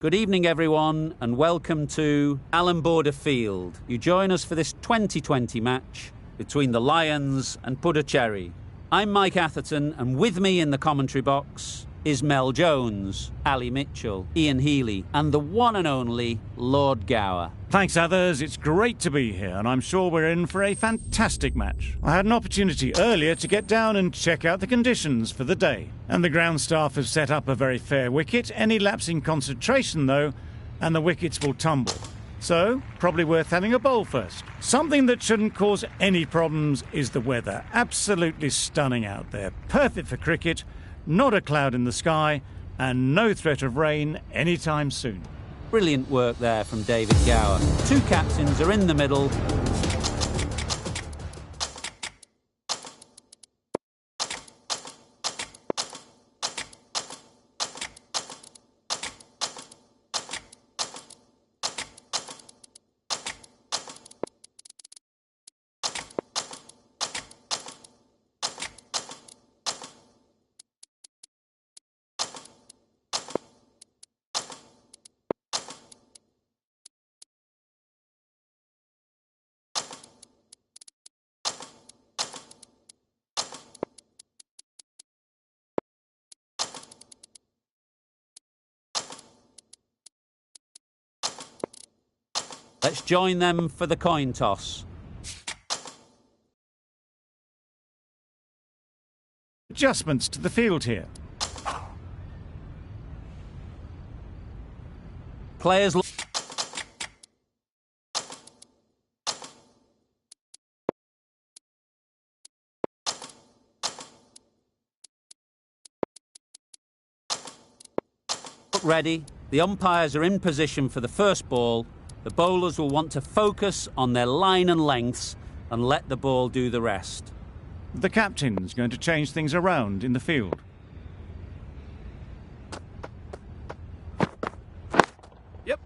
Good evening, everyone, and welcome to Allan Border Field. You join us for this 2020 match between the Lions and Puducherry. I'm Mike Atherton, and with me in the commentary box is Mel Jones, Ali Mitchell, Ian Healy, and the one and only Lord Gower. Thanks, others. It's great to be here, and I'm sure we're in for a fantastic match. I had an opportunity earlier to get down and check out the conditions for the day. And the ground staff have set up a very fair wicket. Any lapse in concentration, though, and the wickets will tumble. So, probably worth having a bowl first. Something that shouldn't cause any problems is the weather. Absolutely stunning out there. Perfect for cricket, not a cloud in the sky, and no threat of rain anytime soon. Brilliant work there from David Gower. Two captains are in the middle. Let's join them for the coin toss. Adjustments to the field here. Players... ready. The umpires are in position for the first ball. The bowlers will want to focus on their line and lengths and let the ball do the rest. The captain's going to change things around in the field. Yep.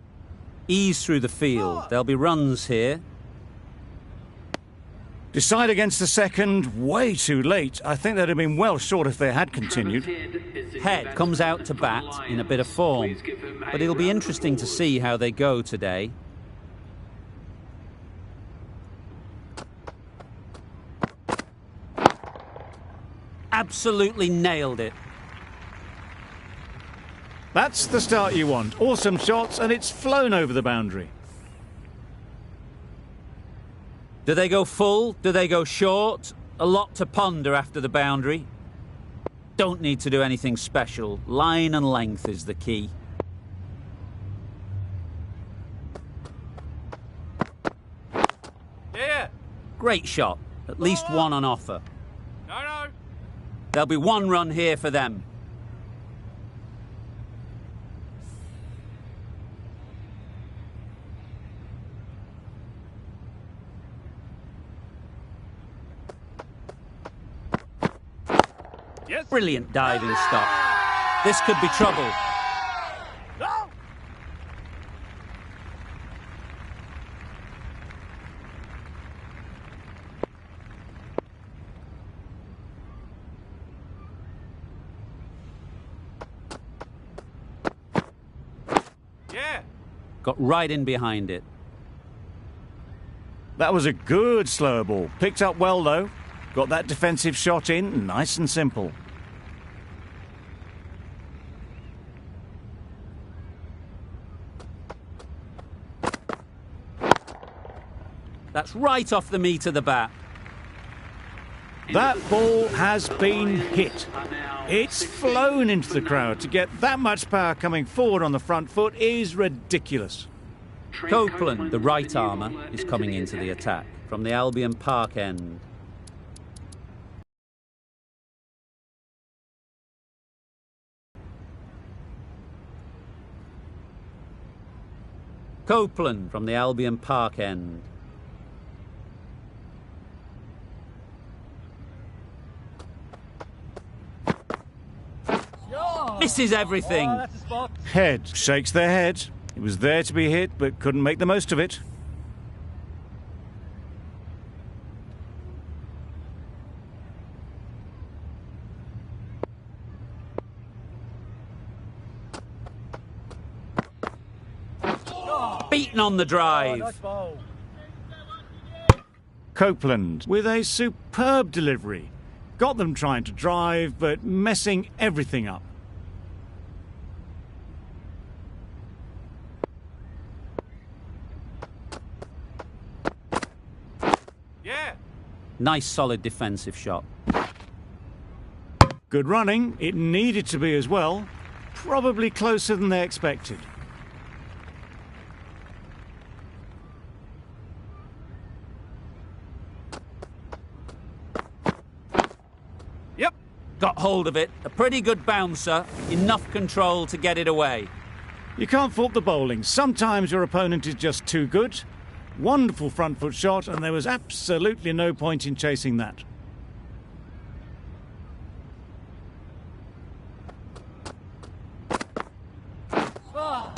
Ease through the field. There'll be runs here. Decide against the second, way too late. I think they'd have been well short if they had continued. Head comes out to bat in a bit of form, but it'll be interesting to see how they go today. Absolutely nailed it. That's the start you want. Awesome shots, and it's flown over the boundary. Do they go full? Do they go short? A lot to ponder after the boundary. Don't need to do anything special. Line and length is the key. Yeah. Great shot. At least one on offer. No. There'll be one run here for them. Yes. Brilliant diving stop. This could be trouble. No. Yeah. Got right in behind it. That was a good slower ball. Picked up well, though. Got that defensive shot in, nice and simple. That's right off the meat of the bat. That ball has been hit. It's flown into the crowd. To get that much power coming forward on the front foot is ridiculous. Copeland, the right armour, is coming into the attack from the Albion Park end. Copeland from the Albion Park end. Misses everything. Head shakes their head. It was there to be hit, but couldn't make the most of it. Beaten on the drive. Copeland with a superb delivery. Got them trying to drive, but messing everything up. Yeah. Nice solid defensive shot. Good running. It needed to be as well. Probably closer than they expected. Yep. Got hold of it. A pretty good bouncer. Enough control to get it away. You can't fault the bowling. Sometimes your opponent is just too good. Wonderful front foot shot, and there was absolutely no point in chasing that.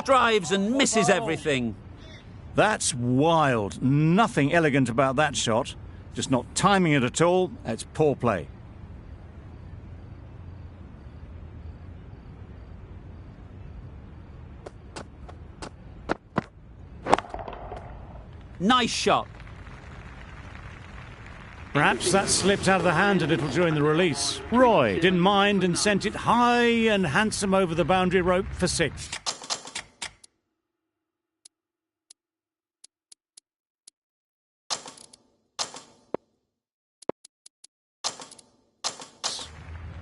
Drives and misses everything. That's wild. Nothing elegant about that shot. Just not timing it at all. It's poor play. Nice shot. Perhaps that slipped out of the hand a little during the release. Roy didn't mind and sent it high and handsome over the boundary rope for 6.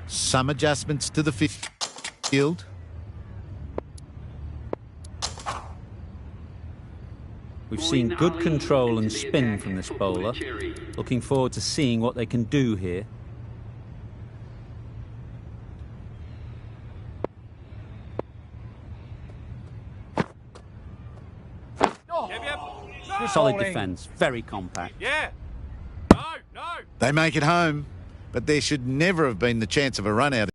Some adjustments to the field. We've seen good control and spin from this bowler. Looking forward to seeing what they can do here. Solid defence, very compact. Yeah. No, no. They make it home, but there should never have been the chance of a run out.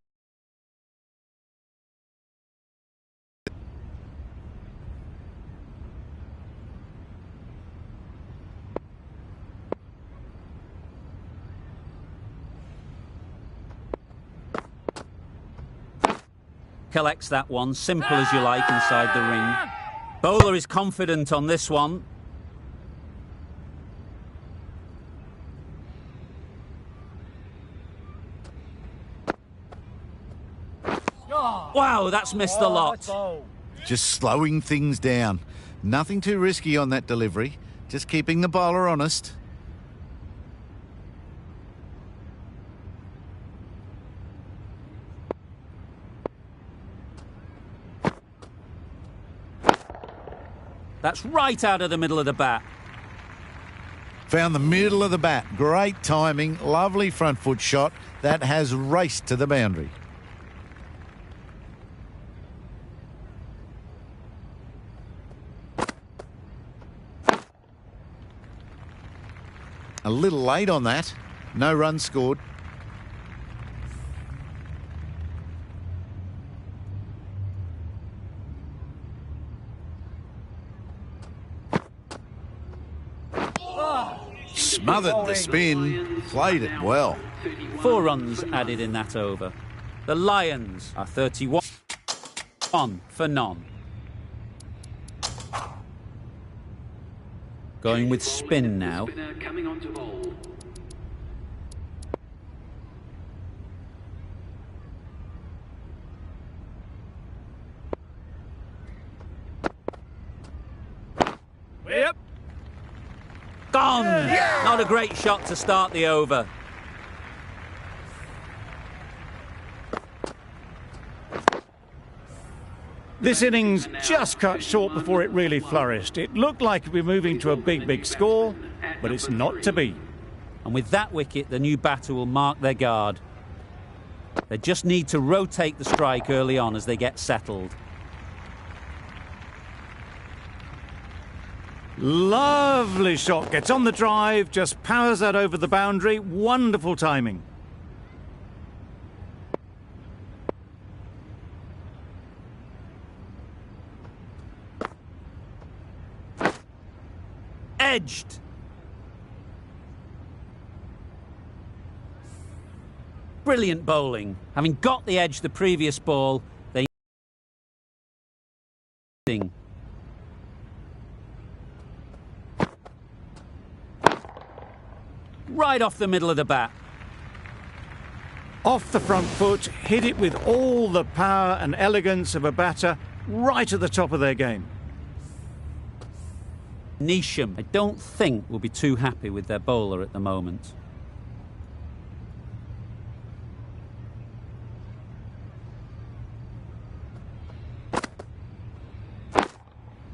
Collects that one, simple as you like, inside the ring. Bowler is confident on this one. Wow, that's missed a lot. Just slowing things down. Nothing too risky on that delivery. Just keeping the bowler honest. That's right out of the middle of the bat. Found the middle of the bat. Great timing. Lovely front foot shot. That has raced to the boundary. A little late on that. No run scored. Smothered the spin, played it well. 4 runs added in that over. The Lions are 31 for none. Going with spin now. Yep. Gone! Not a great shot to start the over. This innings just cut short before it really flourished. It looked like it'd be moving to a big score, but it's not to be. And with that wicket, the new batter will mark their guard. They just need to rotate the strike early on as they get settled. Lovely shot. Gets on the drive, just powers that over the boundary. Wonderful timing. Edged. Brilliant bowling. Having got the edge the previous ball, they right off the middle of the bat. Off the front foot, hit it with all the power and elegance of a batter right at the top of their game. Neesham, I don't think, will be too happy with their bowler at the moment.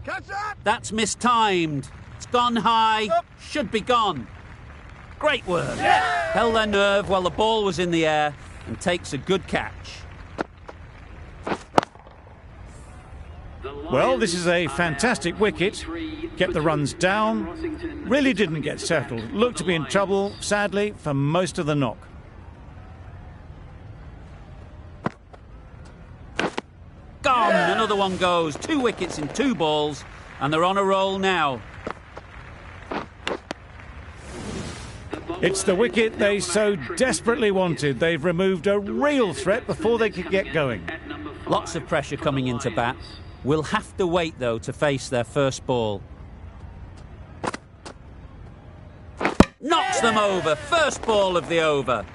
Catch that! That's mistimed. It's gone high. Should be gone. Great work. Yeah. Held their nerve while the ball was in the air and takes a good catch. Well, this is a fantastic wicket. Kept the runs down. Really didn't get settled. Looked to be in trouble, sadly, for most of the knock. Gone. Another one goes. 2 wickets in 2 balls, and they're on a roll now. It's the wicket they so desperately wanted. They've removed a real threat before they could get going. Lots of pressure coming into bat. Will have to wait, though, to face their first ball. Knocks them over. First ball of the over.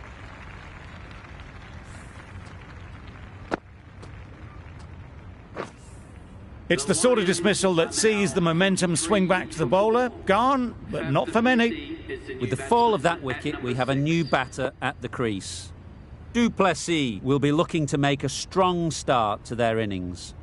It's the sort of dismissal that sees the momentum swing back to the bowler. Gone, but not for many. With the fall of that wicket, we have a new batter at the crease. Du Plessis will be looking to make a strong start to their innings.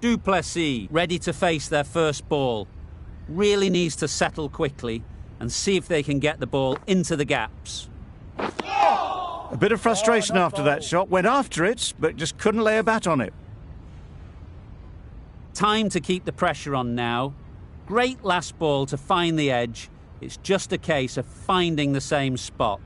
Du Plessis ready to face their first ball. Really needs to settle quickly and see if they can get the ball into the gaps. A bit of frustration after that shot. Went after it, but just couldn't lay a bat on it. Time to keep the pressure on now. Great last ball to find the edge. It's just a case of finding the same spot.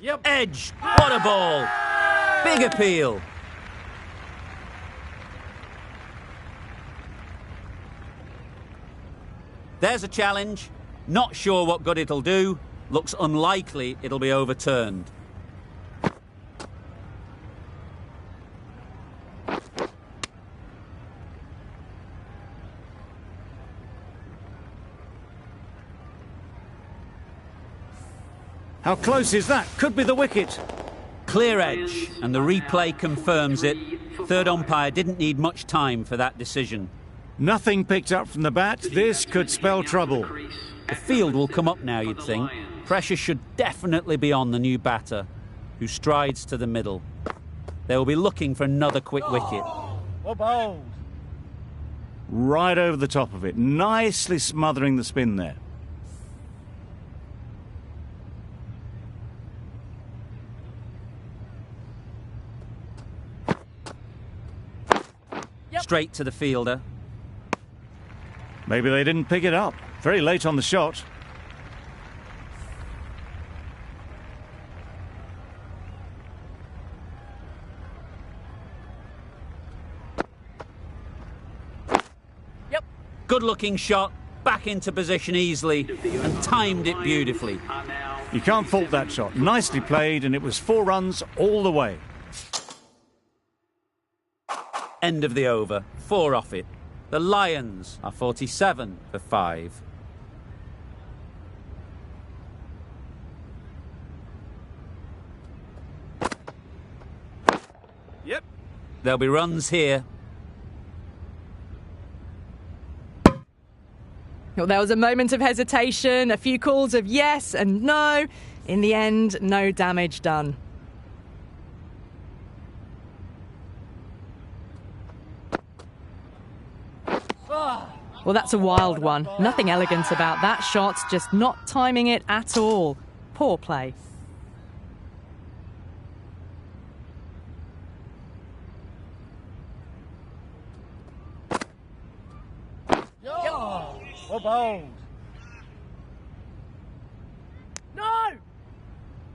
Yep. Edge. What a ball. Big appeal. There's a challenge. Not sure what good it'll do. Looks unlikely it'll be overturned. How close is that? Could be the wicket. Clear edge, and the replay confirms it. Third umpire didn't need much time for that decision. Nothing picked up from the bat. This could spell trouble. The field will come up now, you'd think. Pressure should definitely be on the new batter, who strides to the middle. They will be looking for another quick wicket. What balls? Right over the top of it. Nicely smothering the spin there. Straight to the fielder. Maybe they didn't pick it up. Very late on the shot. Yep. Good looking shot. Back into position easily and timed it beautifully. You can't fault that shot. Nicely played, and it was 4 runs all the way. End of the over. 4 off it. The Lions are 47 for 5. Yep. There'll be runs here. Well, there was a moment of hesitation, a few calls of yes and no. In the end, no damage done. Well, that's a wild one. Nothing elegant about that shot, just not timing it at all. Poor play. Well bowled. No!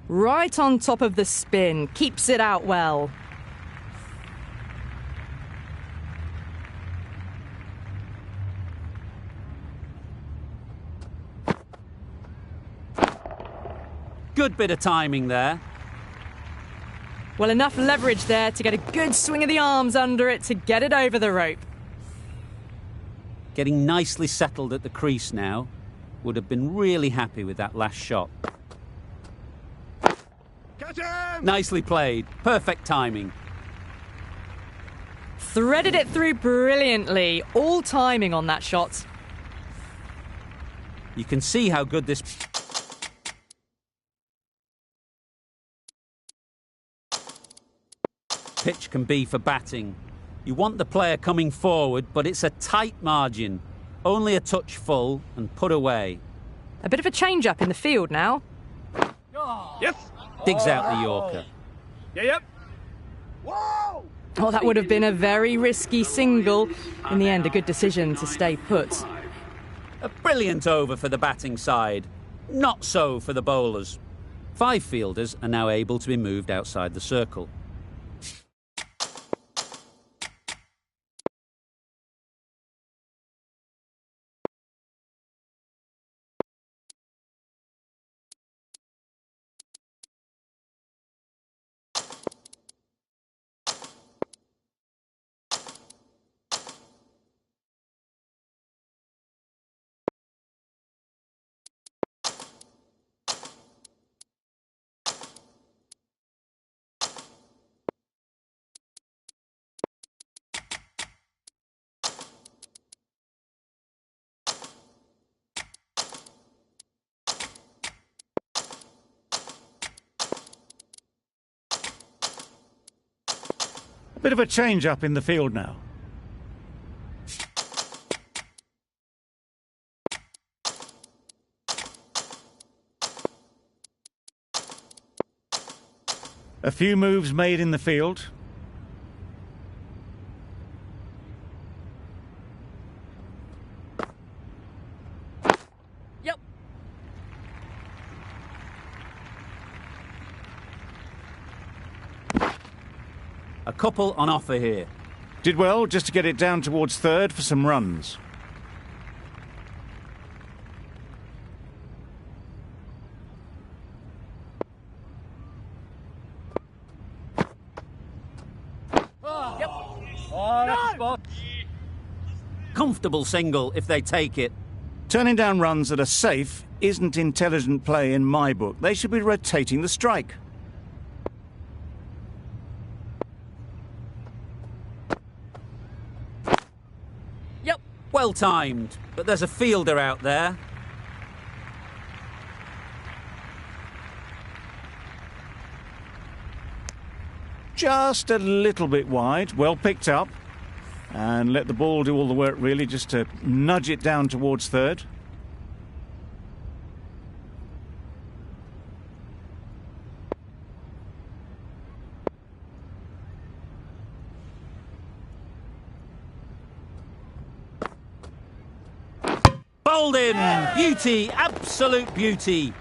Right on top of the spin. Keeps it out well. Good bit of timing there. Well, enough leverage there to get a good swing of the arms under it to get it over the rope. Getting nicely settled at the crease now. Would have been really happy with that last shot. Catch him! Nicely played. Perfect timing. Threaded it through brilliantly. All timing on that shot. You can see how good this pitch can be for batting. You want the player coming forward, but it's a tight margin. Only a touch full and put away. A bit of a change-up in the field now. Yes! Digs out the Yorker. Yep. Whoa! Oh, that would have been a very risky single. In the end, a good decision to stay put. A brilliant over for the batting side. Not so for the bowlers. 5 fielders are now able to be moved outside the circle. Bit of a change-up in the field now. A few moves made in the field. Yep. A couple on offer here. Did well just to get it down towards third for some runs. Oh, that's the spot. Comfortable single if they take it. Turning down runs that are safe isn't intelligent play in my book. They should be rotating the strike. Yep. Well timed, but there's a fielder out there. Just a little bit wide, well picked up. And let the ball do all the work really, just to nudge it down towards third. Bowled in! Beauty, absolute beauty.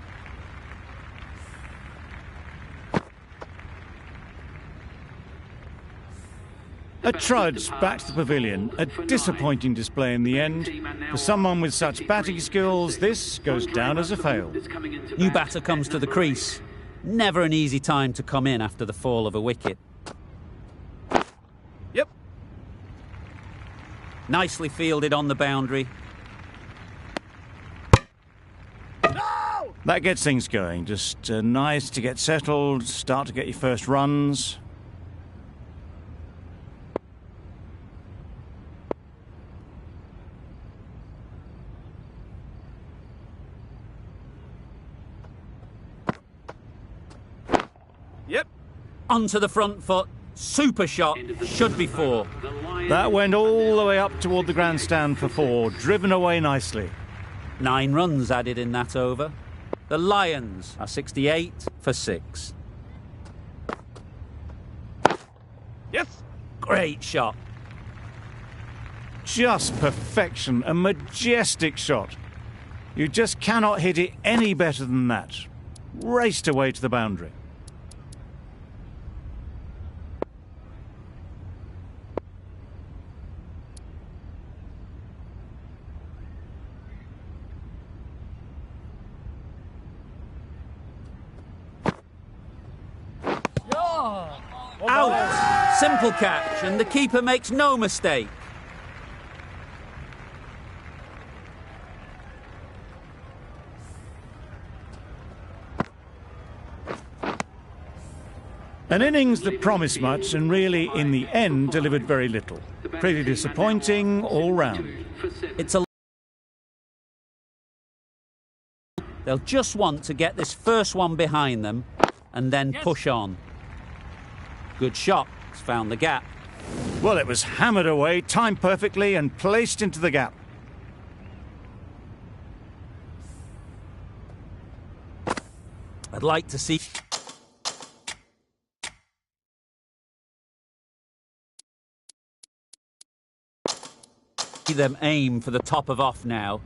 A trudge back to the pavilion. A disappointing display in the end. For someone with such batting skills, this goes down as a fail. New batter comes to the crease. Never an easy time to come in after the fall of a wicket. Yep. Nicely fielded on the boundary. No! That gets things going. Just nice to get settled, start to get your first runs. Yep. Onto the front foot. Super shot. Should be 4. That went all the way up toward the grandstand for 4, driven away nicely. 9 runs added in that over. The Lions are 68 for 6. Yes. Great shot. Just perfection, a majestic shot. You just cannot hit it any better than that. Raced away to the boundary. Out! Simple catch, and the keeper makes no mistake. An innings that promised much and really, in the end, delivered very little. Pretty disappointing all round. It's a... They'll just want to get this first one behind them and then push on. Good shot. It's found the gap. Well, it was hammered away, timed perfectly and placed into the gap. I'd like to see them aim for the top of off now.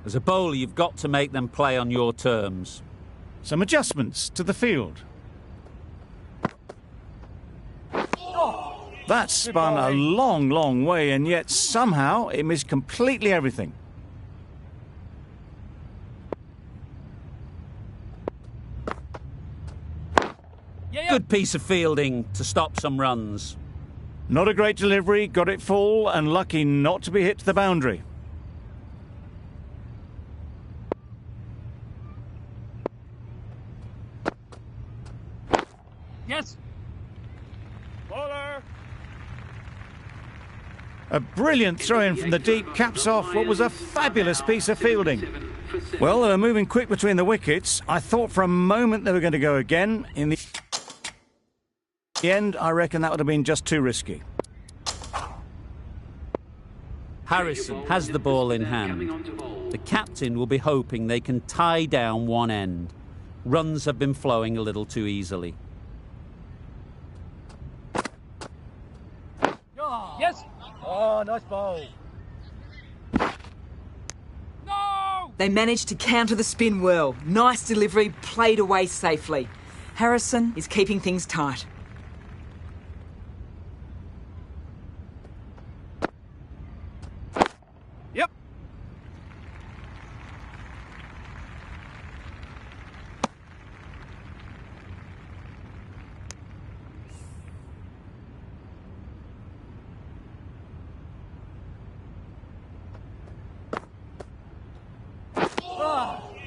As a bowler, you've got to make them play on your terms. Some adjustments to the field. That spun a long, long way, and yet somehow it missed completely everything. Good piece of fielding to stop some runs. Not a great delivery, got it full, and lucky not to be hit to the boundary. Yes. Bowler. A brilliant throw-in from the deep caps off what was a fabulous piece of fielding. Well, they were moving quick between the wickets. I thought for a moment they were going to go again. In the end, I reckon that would have been just too risky. Harrison has the ball in hand. The captain will be hoping they can tie down one end. Runs have been flowing a little too easily. Yes. Oh, nice ball. No. They managed to counter the spin well. Nice delivery, played away safely. Harrison is keeping things tight. Yep.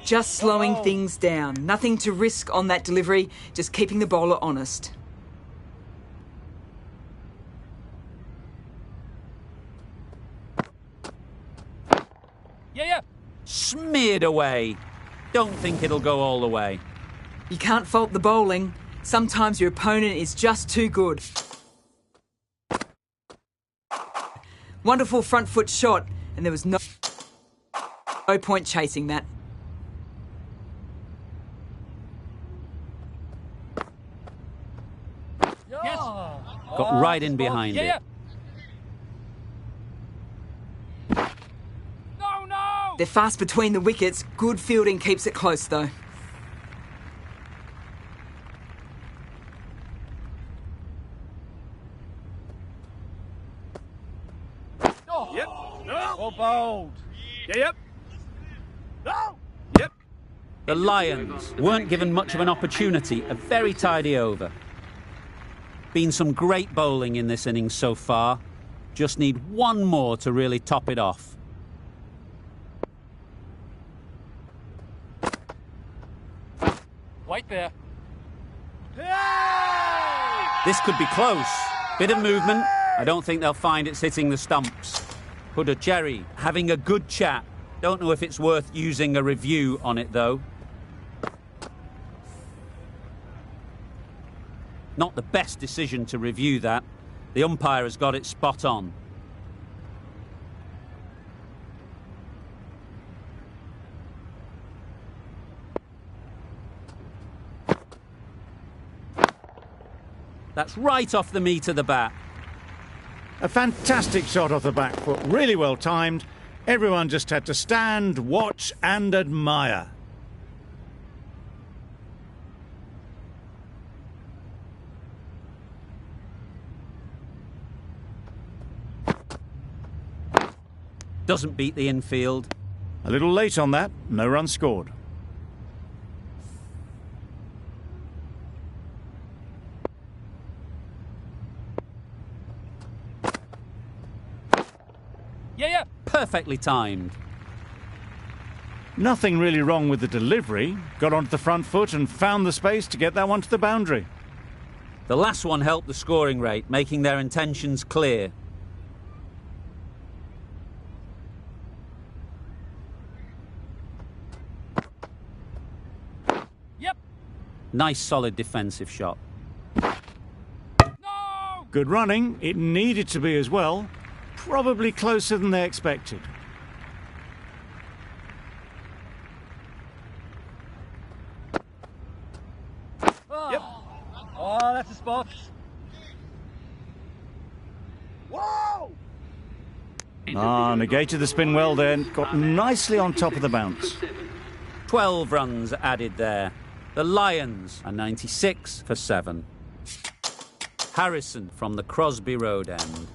Just slowing things down. Nothing to risk on that delivery, just keeping the bowler honest. Yeah. Smeared away. Don't think it'll go all the way. You can't fault the bowling. Sometimes your opponent is just too good. Wonderful front foot shot, and there was no point chasing that. Yes. Got right in behind it. No. They're fast between the wickets. Good fielding keeps it close, though. Yep. No. Well bowled. Yep. No. Yep. The Lions weren't given much of an opportunity. A very tidy over. Been some great bowling in this innings so far. Just need one more to really top it off. Wait there. This could be close. Bit of movement. I don't think they'll find it's hitting the stumps. Puducherry having a good chat. Don't know if it's worth using a review on it, though. Not the best decision to review that. The umpire has got it spot on. That's right off the meat of the bat. A fantastic shot off the back foot, really well timed. Everyone just had to stand, watch and admire. Doesn't beat the infield. A little late on that, no run scored. Yeah. Perfectly timed. Nothing really wrong with the delivery. Got onto the front foot and found the space to get that one to the boundary. The last one helped the scoring rate, making their intentions clear. Yep. Nice solid defensive shot. No! Good running. It needed to be as well. Probably closer than they expected. Yep. Oh, that's a spot. Whoa! Negated the spin well then. Got nicely on top of the bounce. 12 runs added there. The Lions are 96 for 7. Harrison from the Crosby Road end.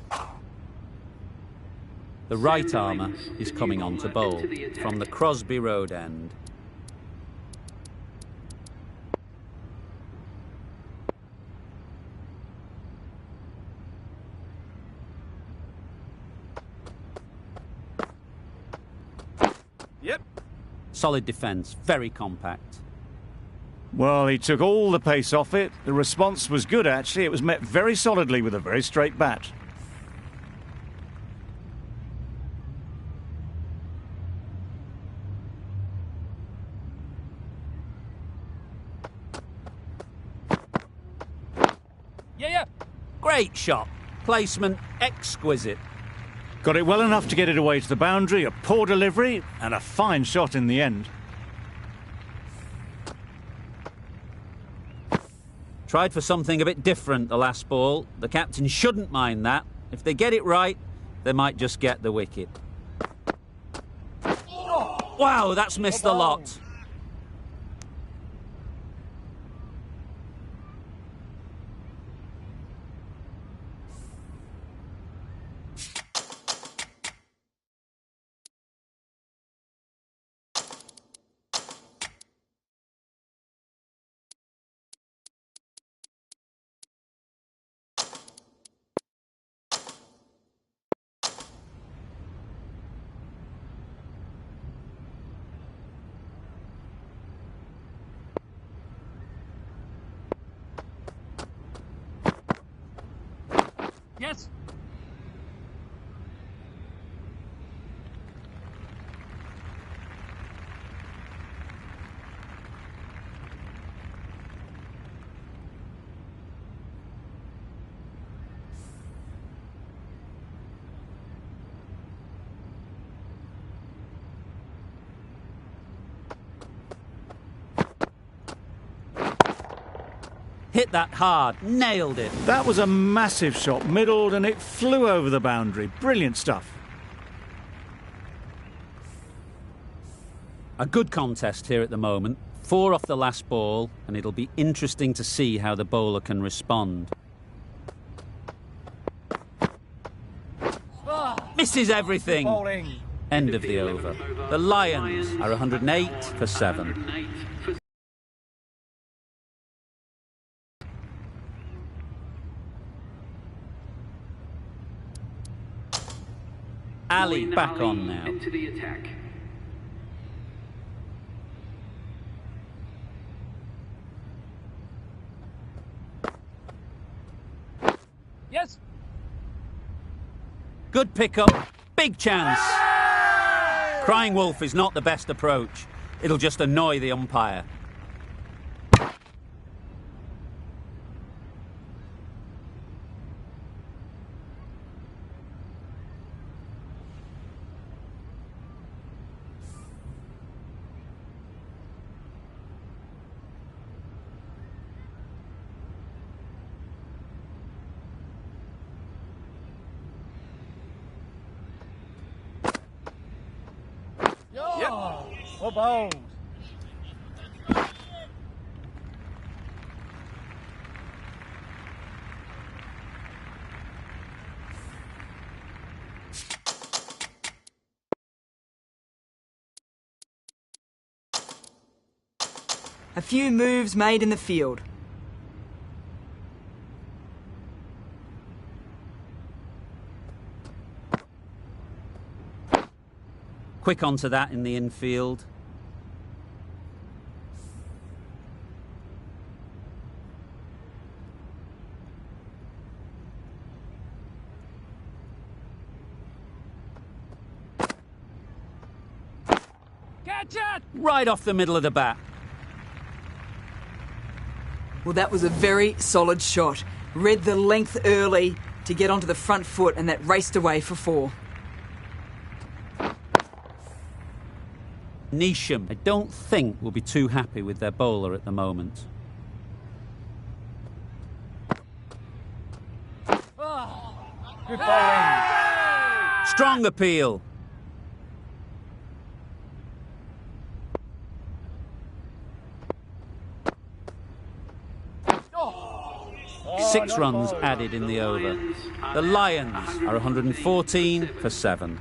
The right armour is coming on to bowl from the Crosby Road end. Yep. Solid defence, very compact. Well, he took all the pace off it. The response was good, actually. It was met very solidly with a very straight bat. Yeah. Great shot. Placement exquisite. Got it well enough to get it away to the boundary, a poor delivery, and a fine shot in the end. Tried for something a bit different the last ball. The captain shouldn't mind that. If they get it right, they might just get the wicket. Wow, that's missed a lot. Yes. Hit that hard, nailed it. That was a massive shot, middled, and it flew over the boundary. Brilliant stuff. A good contest here at the moment. 4 off the last ball, and it'll be interesting to see how the bowler can respond. Misses everything. Bowling. End of the over. The Lions are 108 for 7. Ali back on now. Into the attack. Yes. Good pickup. Big chance. Crying Wolf is not the best approach. It'll just annoy the umpire. Well bowled. A few moves made in the field. Quick onto that in the infield. Catch it! Right off the middle of the bat. Well, that was a very solid shot. Read the length early to get onto the front foot, and that raced away for 4. Neesham, I don't think will be too happy with their bowler at the moment. Good bowling. Strong appeal. Six runs added in the over. The Lions are 114 for 7.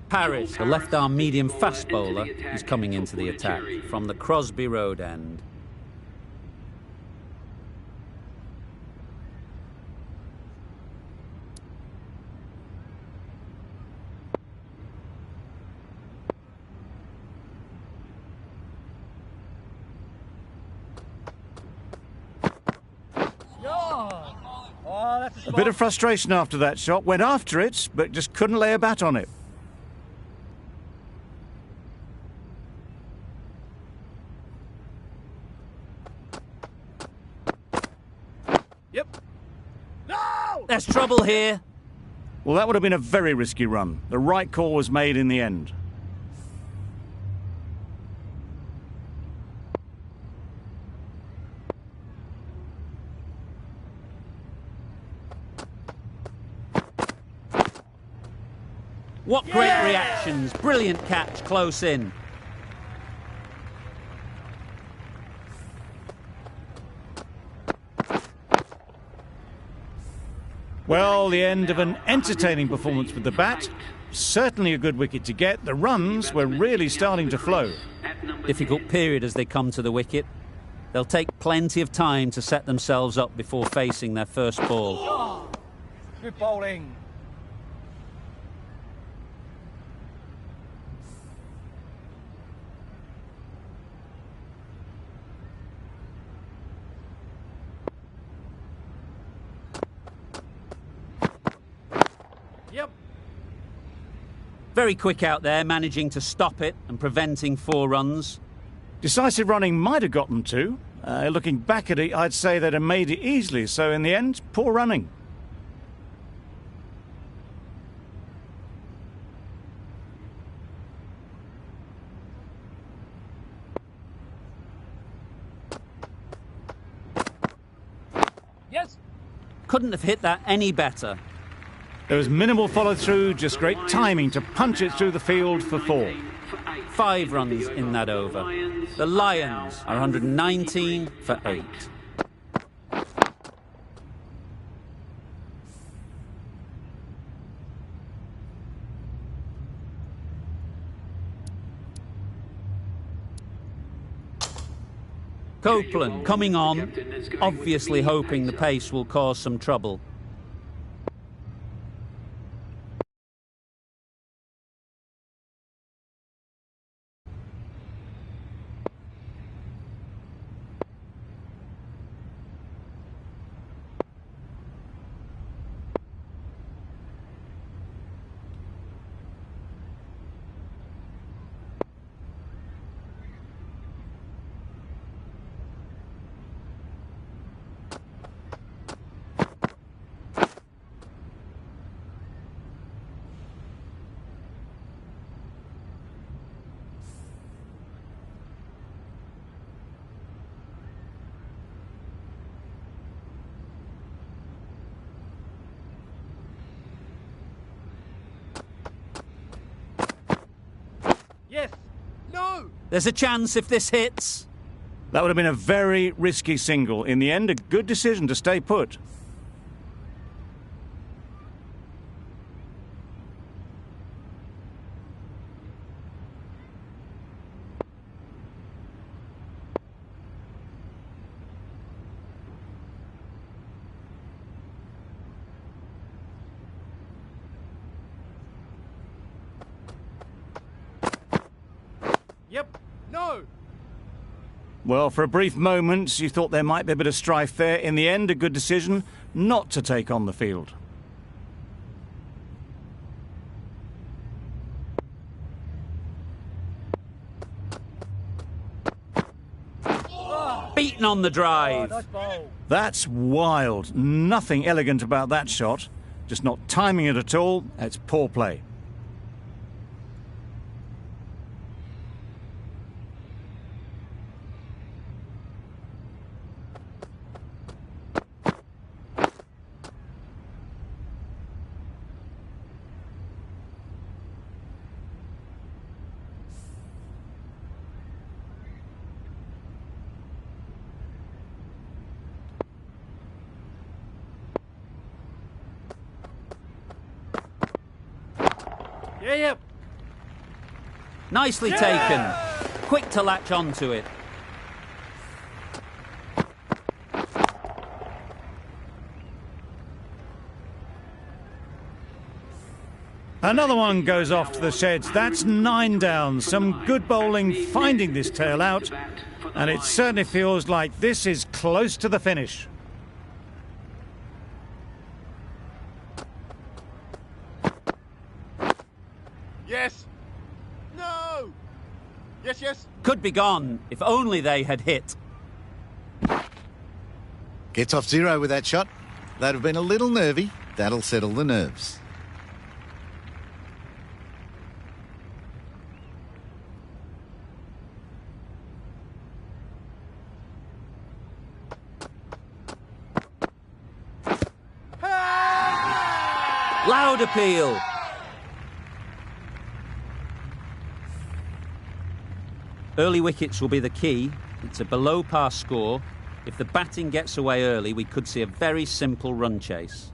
Parrish, the left-arm medium fast bowler, is coming into the attack from the Crosby Road end. Oh, that's a A spot. bit of frustration after that shot. Went after it, but just couldn't lay a bat on it. Yep. No! There's trouble here. Well, that would have been a very risky run. The right call was made in the end. What great reactions. Brilliant catch close in. Well, the end of an entertaining performance with the bat. Certainly a good wicket to get. The runs were really starting to flow. Difficult period as they come to the wicket. They'll take plenty of time to set themselves up before facing their first ball. Good bowling. Yep. Very quick out there, managing to stop it and preventing 4 runs. Decisive running might have got them 2. Looking back at it, I'd say they'd have made it easily. So in the end, poor running. Yes. Couldn't have hit that any better. There was minimal follow-through, just great timing to punch it through the field for 4. 5 runs in that over. The Lions are 119 for 8. Copeland coming on, obviously hoping the pace will cause some trouble. Yes. No. There's a chance if this hits. That would have been a very risky single. In the end, a good decision to stay put. Yep. No. Well, for a brief moment, you thought there might be a bit of strife there. In the end, a good decision not to take on the field. Beaten on the drive. Nice bowl. That's wild. Nothing elegant about that shot. Just not timing it at all. It's poor play. Yeah, yep. Nicely taken. Quick to latch onto it. Another one goes off to the sheds. That's 9 down. Some good bowling finding this tail out. And it certainly feels like this is close to the finish. Yes. No. Yes, yes. Could be gone if only they had hit. Gets off 0 with that shot. They'd have been a little nervy. That'll settle the nerves. Loud appeal. Early wickets will be the key. It's a below-par score. If the batting gets away early, we could see a very simple run chase.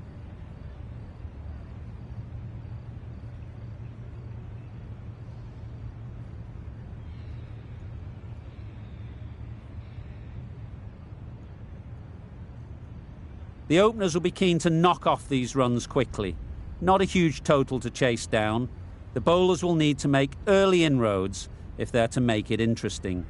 The openers will be keen to knock off these runs quickly. Not a huge total to chase down. The bowlers will need to make early inroads if they're to make it interesting.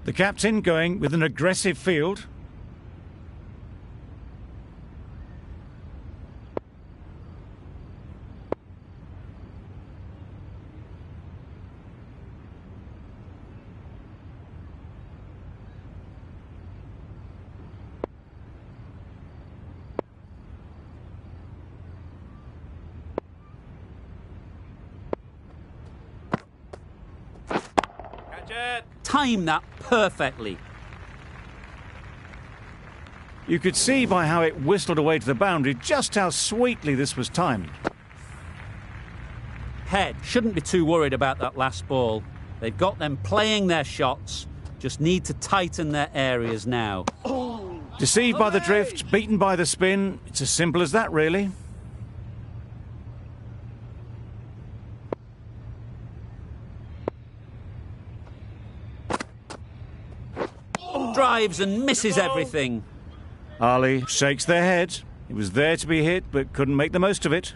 The captain going with an aggressive field. Catch it. Time that perfectly. You could see by how it whistled away to the boundary just how sweetly this was timed. Head shouldn't be too worried about that last ball. They've got them playing their shots, just need to tighten their areas now. Deceived by the drift, beaten by the spin. It's as simple as that, really. Drives and misses everything. Ali shakes their head. It was there to be hit, but couldn't make the most of it.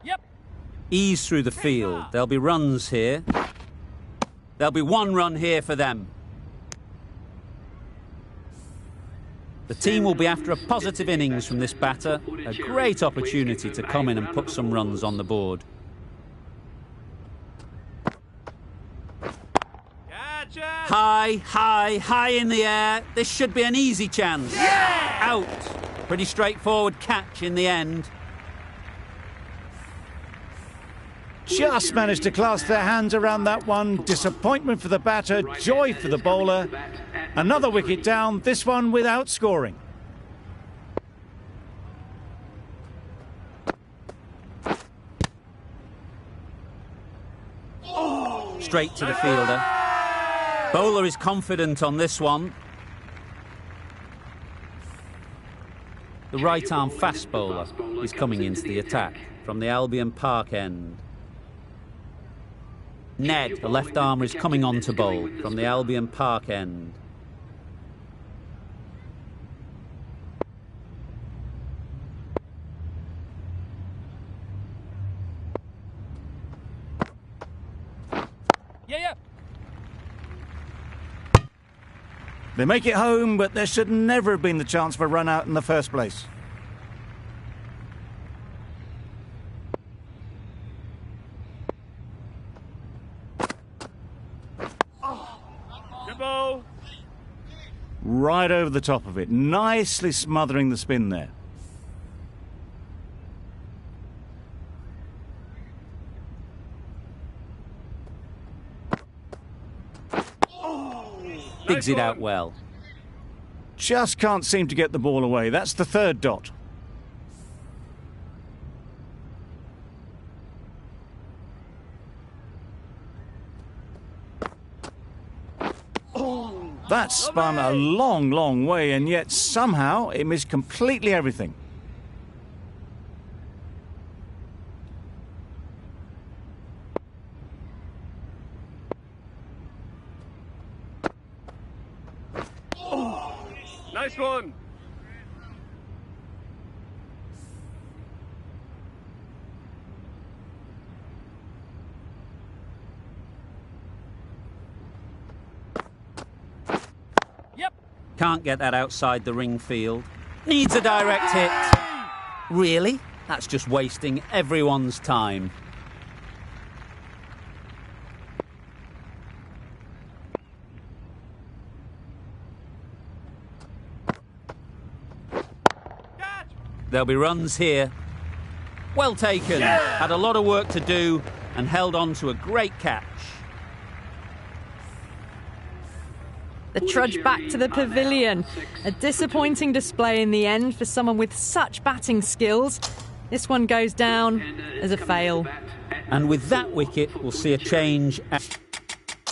Yep. Ease through the field. There'll be runs here. There'll be 1 run here for them. The team will be after a positive innings from this batter. A great opportunity to come in and put some runs on the board. High in the air. This should be an easy chance. Yeah! Out. Pretty straightforward catch in the end. Just managed to clasp their hands around that one. Disappointment for the batter, joy for the bowler. Another wicket down, this one without scoring. Straight to the fielder. Bowler is confident on this one. The right-arm fast bowler is coming into the attack from the Albion Park end. Ned, the left armer, is coming on to bowl from the Albion Park end. Yeah. They make it home, but there should never have been the chance for a run out in the first place. Good ball. Right over the top of it, nicely smothering the spin there. Digs it out well. Just can't seem to get the ball away. That's the third dot. That spun a long, long way, and yet somehow it missed completely everything. Nice one. Yep. Can't get that outside the ring field. Needs a direct hit. Really? That's just wasting everyone's time. There'll be runs here. Well taken. Yeah! Had a lot of work to do and held on to a great catch. The trudge back to the pavilion. A disappointing display in the end for someone with such batting skills. This one goes down as a fail. And with that wicket, we'll see a change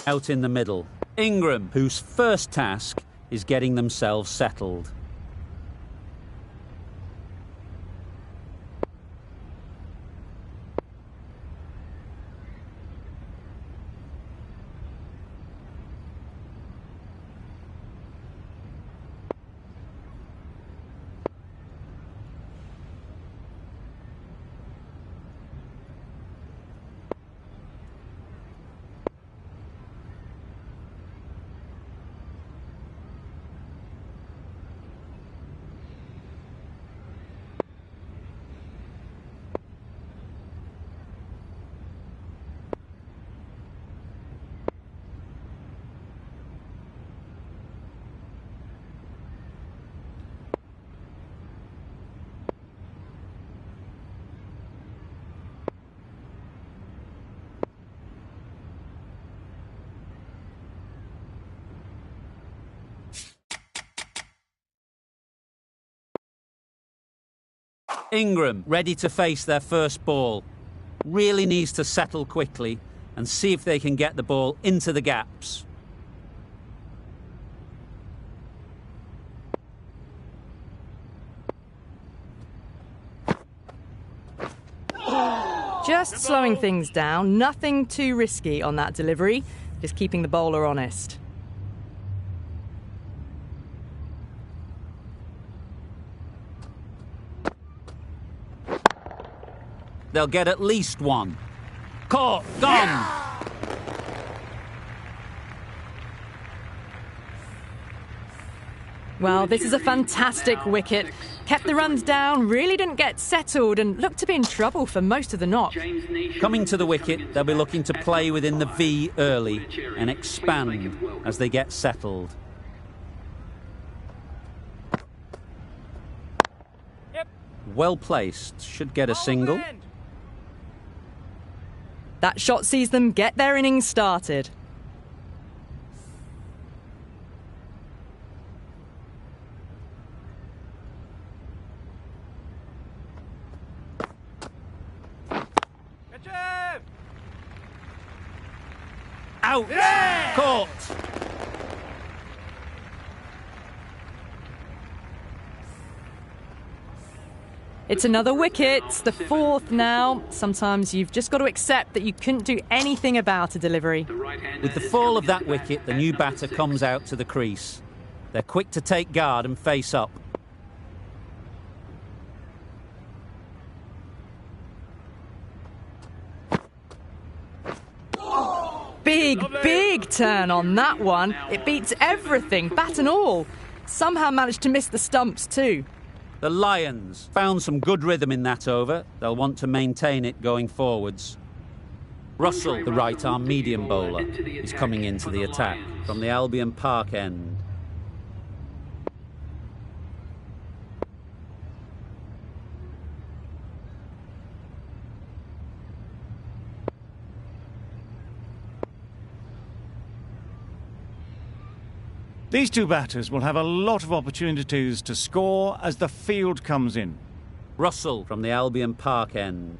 out in the middle. Ingram, whose first task is getting themselves settled. Ingram, ready to face their first ball. Really needs to settle quickly and see if they can get the ball into the gaps. Just slowing things down, nothing too risky on that delivery, just keeping the bowler honest. They'll get at least one. Caught, gone. Yeah. Well, this is a fantastic wicket. Kept the runs down, really didn't get settled, and looked to be in trouble for most of the knock. Coming to the wicket, they'll be looking to play within the V early and expand as they get settled. Well placed, should get a single. That shot sees them get their innings started. Out! Yeah! Caught! It's another wicket, the fourth now. Sometimes you've just got to accept that you couldn't do anything about a delivery. With the fall of that wicket, the new batter comes out to the crease. They're quick to take guard and face up. Big turn on that one. It beats everything, bat and all. Somehow managed to miss the stumps too. The Lions found some good rhythm in that over. They'll want to maintain it going forwards. Russell, the right-arm medium bowler, is coming into the attack from the Albion Park end. These two batters will have a lot of opportunities to score as the field comes in. Russell from the Albion Park end.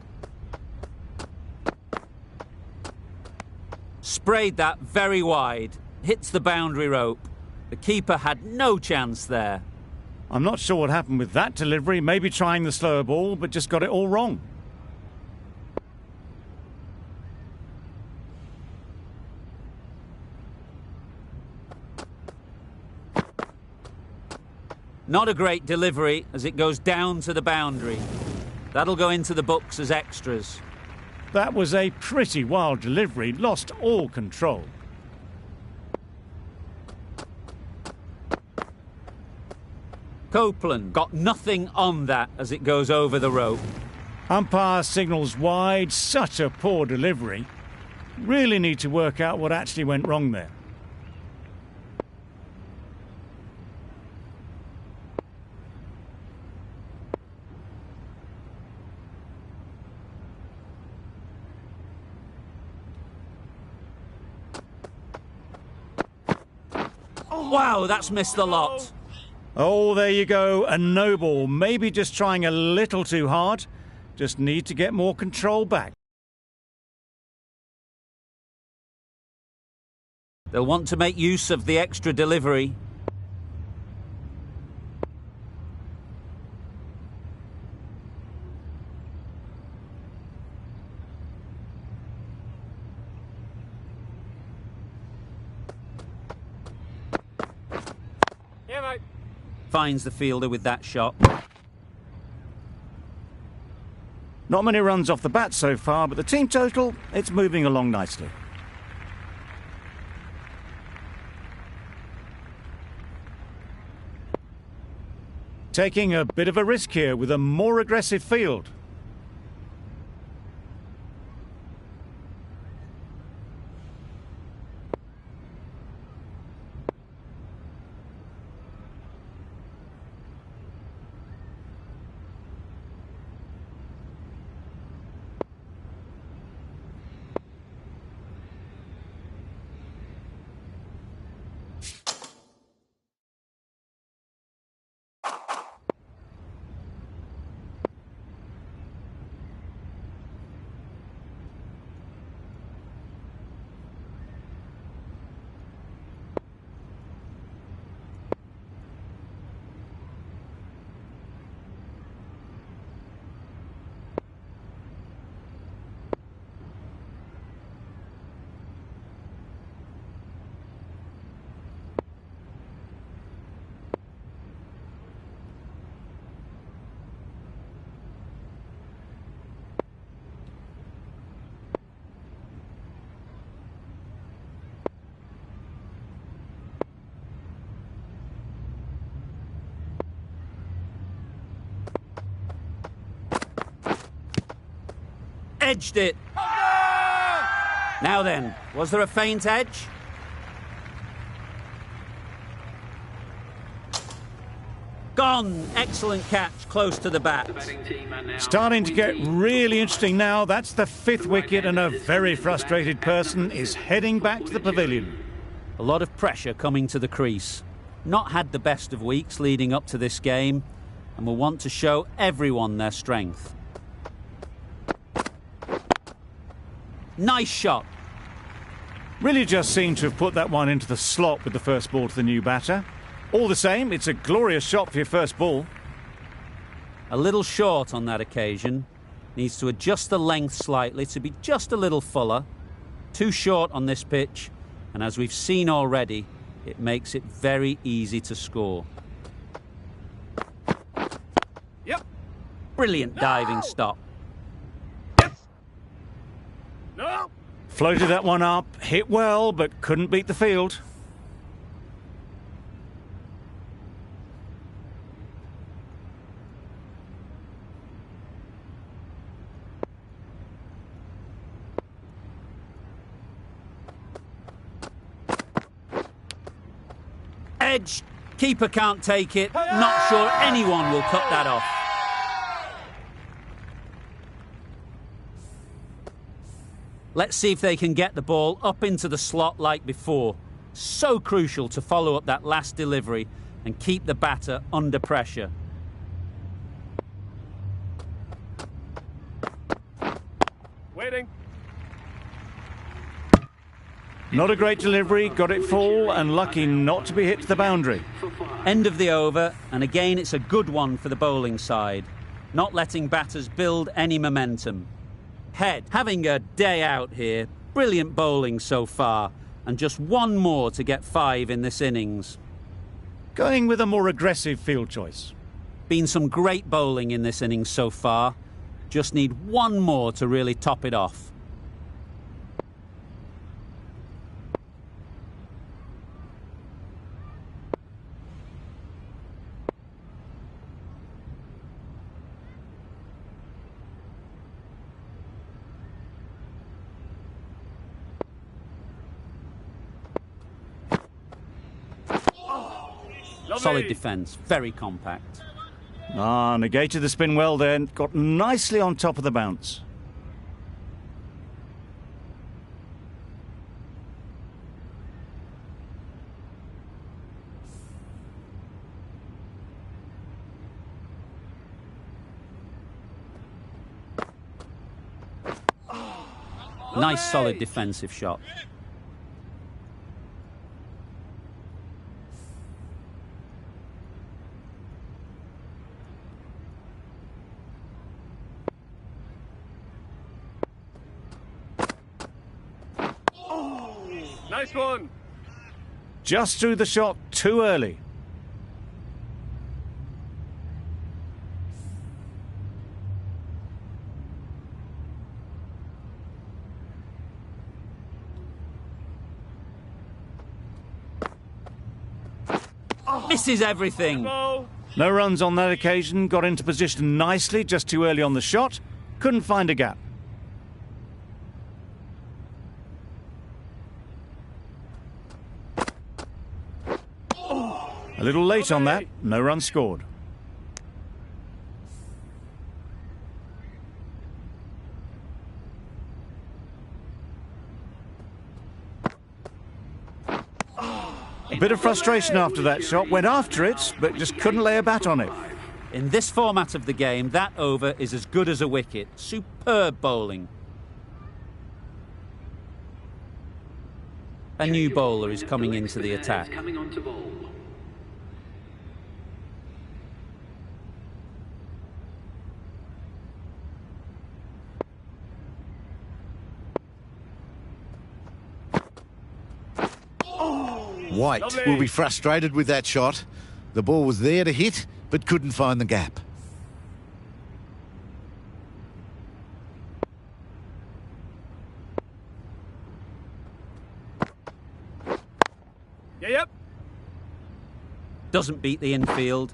Sprayed that very wide. Hits the boundary rope. The keeper had no chance there. I'm not sure what happened with that delivery. Maybe trying the slower ball, but just got it all wrong. Not a great delivery as it goes down to the boundary. That'll go into the books as extras. That was a pretty wild delivery, lost all control. Copeland got nothing on that as it goes over the rope. Umpire signals wide, such a poor delivery. Really need to work out what actually went wrong there. Wow, that's missed the lot. Oh, there you go, a no ball. Maybe just trying a little too hard. Just need to get more control back. They'll want to make use of the extra delivery. Yeah, mate. Finds the fielder with that shot. Not many runs off the bat so far, but the team total, it's moving along nicely. Taking a bit of a risk here with a more aggressive field. Edged it. Now then, was there a faint edge? Gone. Excellent catch, close to the bat. Starting to get really interesting now. That's the 5th wicket, and a very frustrated person is heading back to the pavilion. A lot of pressure coming to the crease. Not had the best of weeks leading up to this game, and will want to show everyone their strength. Nice shot. Really just seemed to have put that one into the slot with the first ball to the new batter. All the same, it's a glorious shot for your first ball. A little short on that occasion. Needs to adjust the length slightly to be just a little fuller. Too short on this pitch, and as we've seen already, it makes it very easy to score. Yep. Brilliant diving stop. Yes. No. Floated that one up, hit well, but couldn't beat the field. Edge. Keeper can't take it. Not sure anyone will cut that off. Let's see if they can get the ball up into the slot like before. So crucial to follow up that last delivery and keep the batter under pressure. Waiting. Not a great delivery, got it full, and lucky not to be hit to the boundary. End of the over, and again it's a good one for the bowling side. Not letting batters build any momentum. Head having a day out here. Brilliant bowling so far, and just one more to get 5 in this innings. Going with a more aggressive field choice. Been some great bowling in this innings so far. Just need one more to really top it off. Solid defence, very compact. Negated the spin well then, got nicely on top of the bounce. Nice solid defensive shot. Nice one. Just threw the shot too early. Misses everything. No. No runs on that occasion, got into position nicely, just too early on the shot. Couldn't find a gap. A little late on that, no run scored. A bit of frustration after that shot, went after it, but just couldn't lay a bat on it. In this format of the game, that over is as good as a wicket. Superb bowling. A new bowler is coming into the attack. White will be frustrated with that shot. The ball was there to hit, but couldn't find the gap. Yep. Doesn't beat the infield.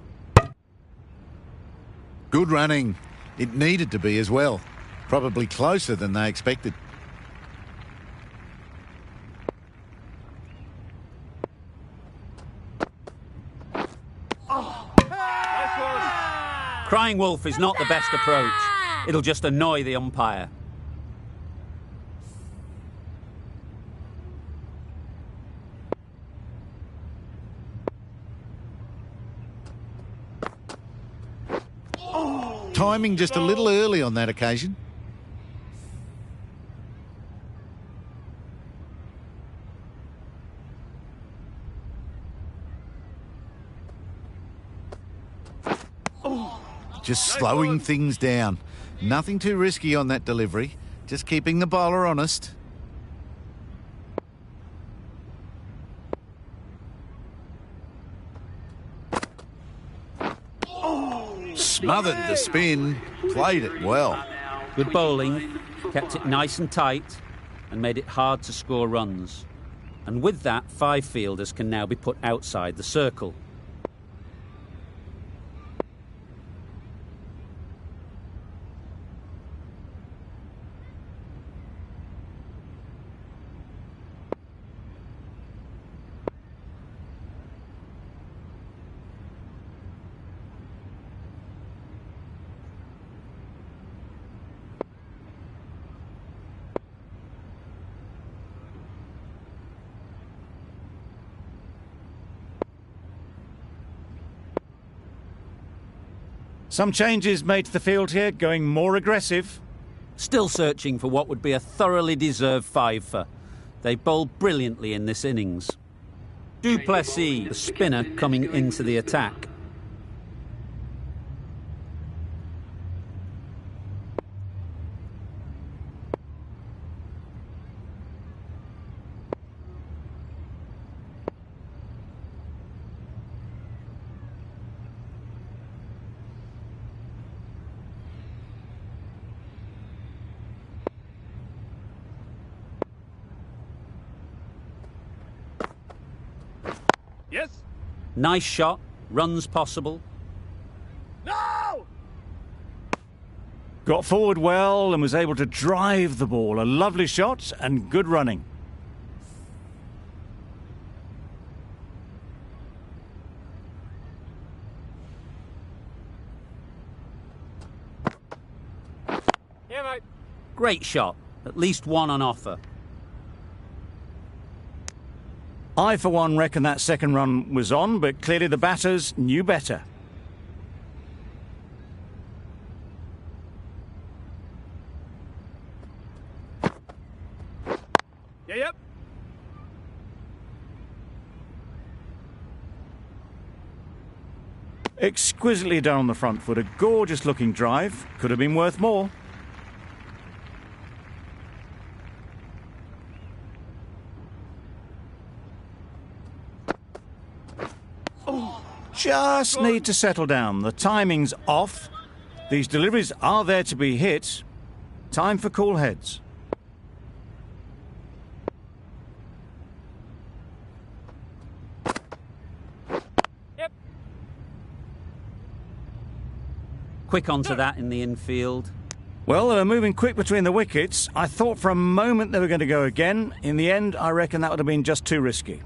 Good running. It needed to be as well. Probably closer than they expected. Crying wolf is not the best approach. It'll just annoy the umpire. Timing just a little early on that occasion. Just slowing things down. Nothing too risky on that delivery. Just keeping the bowler honest. Smothered the spin. Played it well. Good bowling, kept it nice and tight, and made it hard to score runs. And with that, 5 fielders can now be put outside the circle. Some changes made to the field here, going more aggressive. Still searching for what would be a thoroughly deserved 5-fer. They bowled brilliantly in this innings. Du Plessis, the spinner, coming into the attack. Yes? Nice shot, runs possible. No! Got forward well and was able to drive the ball. A lovely shot and good running. Yeah, mate. Great shot, at least one on offer. I, for one, reckon that second run was on, but clearly the batters knew better. Yep. Exquisitely done on the front foot. A gorgeous looking drive. Could have been worth more. Just need to settle down. The timing's off. These deliveries are there to be hit. Time for cool heads. Yep. Quick onto that in the infield. Well, they were moving quick between the wickets. I thought for a moment they were going to go again. In the end, I reckon that would have been just too risky.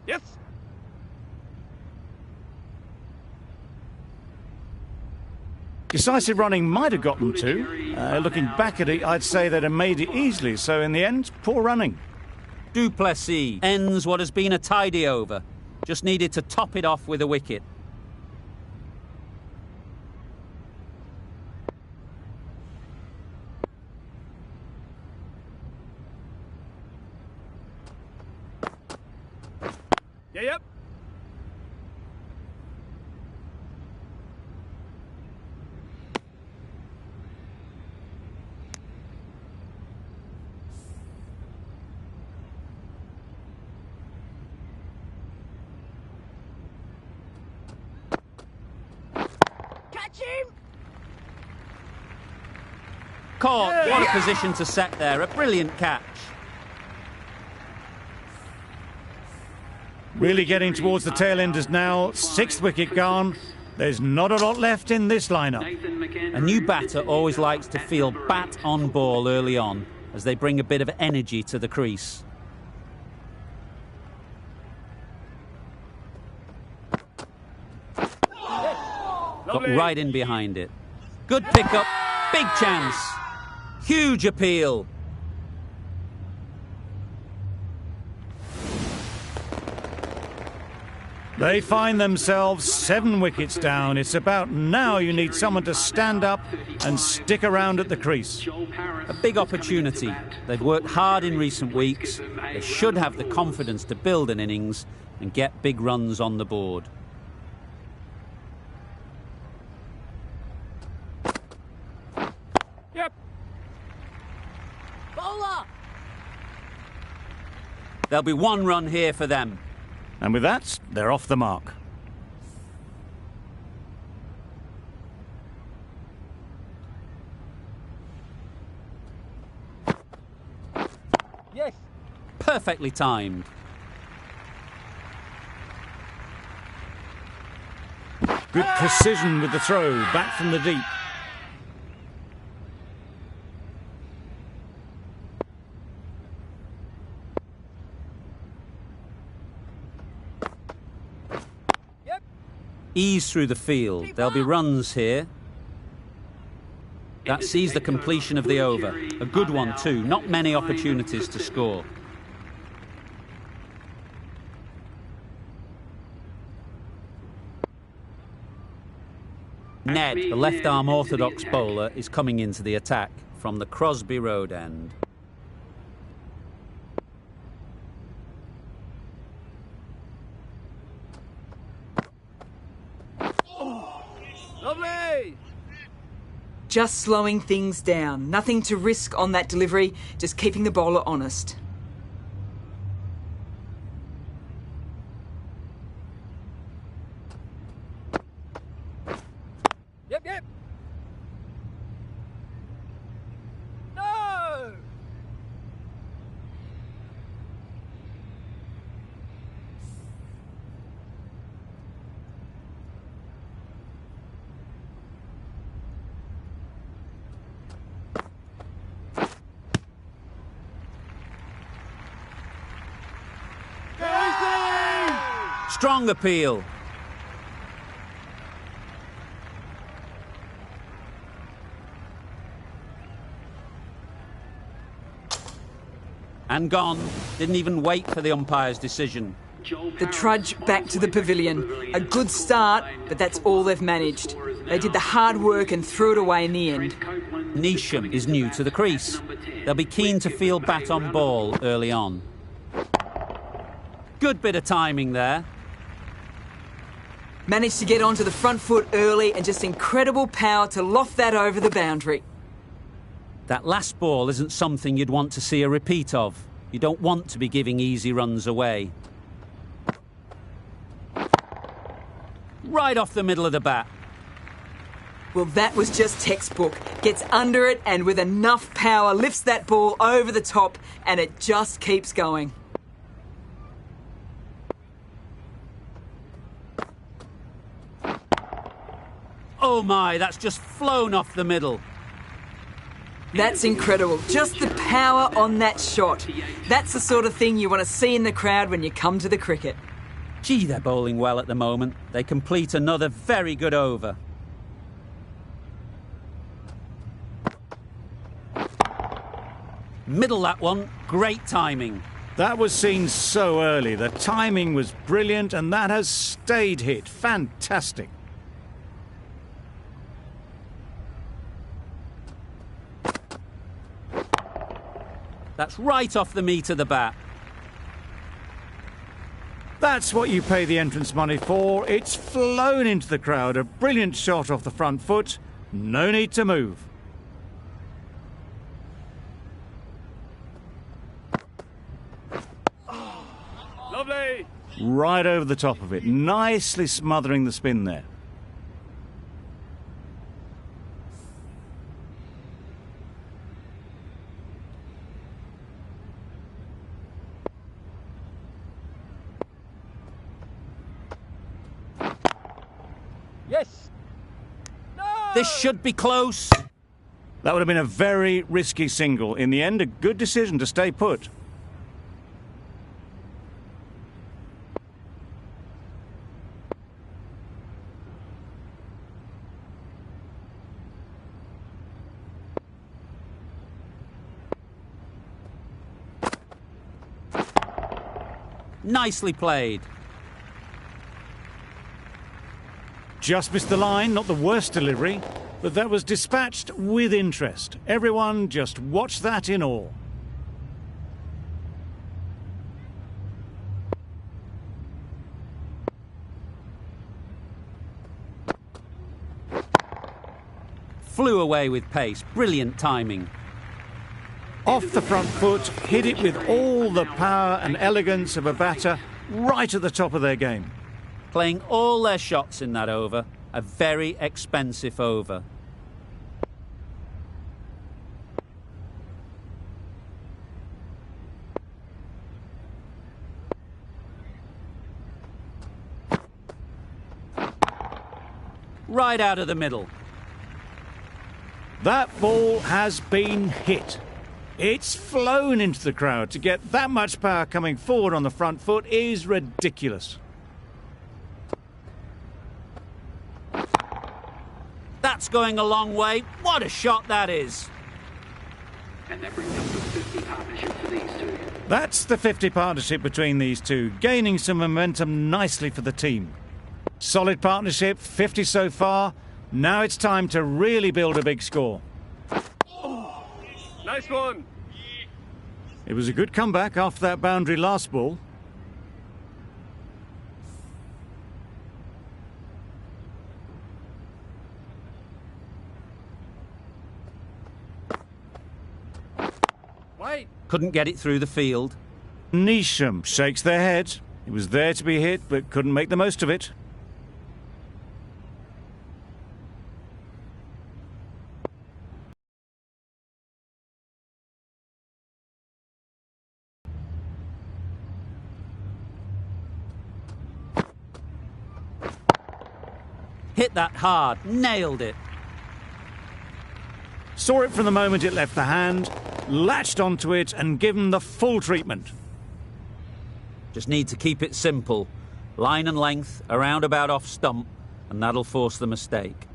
Yes. Decisive running might have got them too. Looking back at it, I'd say they'd have made it easily. So in the end, poor running. Du Plessis ends what has been a tidy over. Just needed to top it off with a wicket. Yep. Catch him! Caught. What a position to set there. A brilliant catch. Really getting towards the tail enders now. 6th wicket gone. There's not a lot left in this lineup. A new batter always likes to feel bat on ball early on, as they bring a bit of energy to the crease. Got right in behind it. Good pickup, big chance, huge appeal. They find themselves 7 wickets down. It's about now you need someone to stand up and stick around at the crease. A big opportunity. They've worked hard in recent weeks. They should have the confidence to build an innings and get big runs on the board. Yep. Bowler! There'll be 1 run here for them. And with that, they're off the mark. Yes. Perfectly timed. Good precision with the throw, back from the deep. Ease through the field. There'll be runs here. That sees the completion of the over. A good one too. Not many opportunities to score. Ned, the left-arm orthodox bowler, is coming into the attack from the Crosby Road end. Lovely! Just slowing things down. Nothing to risk on that delivery, just keeping the bowler honest. Yep, yep. No! Strong appeal. And gone. Didn't even wait for the umpire's decision. The trudge back to the pavilion. A good start, but that's all they've managed. They did the hard work and threw it away in the end. Neesham is new to the crease. They'll be keen to field bat on ball early on. Good bit of timing there. Managed to get onto the front foot early and just incredible power to loft that over the boundary. That last ball isn't something you'd want to see a repeat of. You don't want to be giving easy runs away. Right off the middle of the bat. Well, that was just textbook. Gets under it and with enough power lifts that ball over the top and it just keeps going. Oh my, that's just flown off the middle. That's incredible. Just the power on that shot. That's the sort of thing you want to see in the crowd when you come to the cricket. Gee, they're bowling well at the moment. They complete another very good over. Middle that one, great timing. That was seen so early. The timing was brilliant and that has stayed hit. Fantastic. That's right off the meat of the bat. That's what you pay the entrance money for. It's flown into the crowd. A brilliant shot off the front foot. No need to move. Lovely! Right over the top of it. Nicely smothering the spin there. This should be close. That would have been a very risky single. In the end, a good decision to stay put. Nicely played. Just missed the line, not the worst delivery, but that was dispatched with interest. Everyone just watched that in awe. Flew away with pace. Brilliant timing. Off the front foot, hit it with all the power and elegance of a batter right at the top of their game. Playing all their shots in that over. A very expensive over. Right out of the middle. That ball has been hit. It's flown into the crowd. To get that much power coming forward on the front foot is ridiculous. That's going a long way. What a shot that is. And that brings up the 50 partnership for these two. That's the 50 partnership between these two, gaining some momentum nicely for the team. Solid partnership, 50 so far. Now it's time to really build a big score. Nice one. It was a good comeback after that boundary last ball. Wait. Couldn't get it through the field. Neesham shakes their head. It was there to be hit, but couldn't make the most of it. Hit that hard. Nailed it. Saw it from the moment it left the hand, latched onto it and given the full treatment. Just need to keep it simple. Line and length, a roundabout off stump, and that'll force the mistake.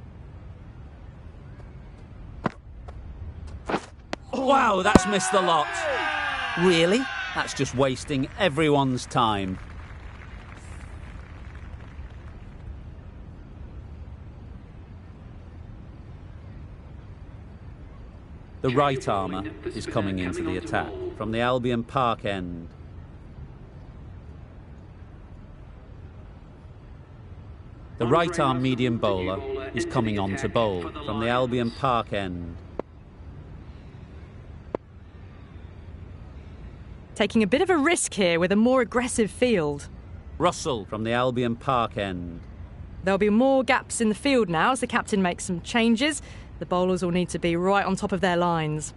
Wow, that's missed the lot. Really? That's just wasting everyone's time. The right armour is coming into the attack from the Albion Park end. The right arm medium bowler is coming on to bowl from the Albion Park end. Taking a bit of a risk here with a more aggressive field. Russell from the Albion Park end. There'll be more gaps in the field now as the captain makes some changes. The bowlers will need to be right on top of their lines.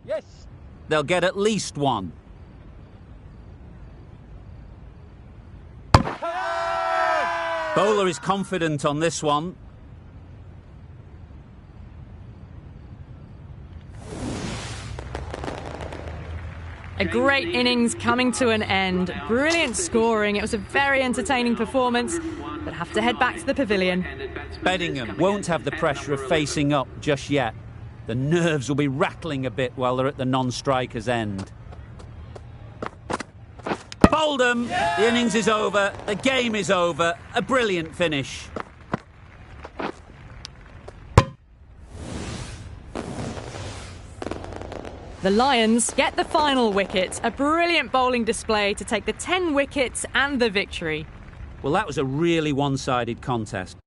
Yes. They'll get at least one. Bowler is confident on this one. A great innings coming to an end. Brilliant scoring. It was a very entertaining performance, but have to head back to the pavilion. Bedingham won't have the pressure of facing up just yet. The nerves will be rattling a bit while they're at the non-striker's end. Bowled them. The innings is over. The game is over. A brilliant finish. The Lions get the final wicket. A brilliant bowling display to take the 10 wickets and the victory. Well, that was a really one-sided contest.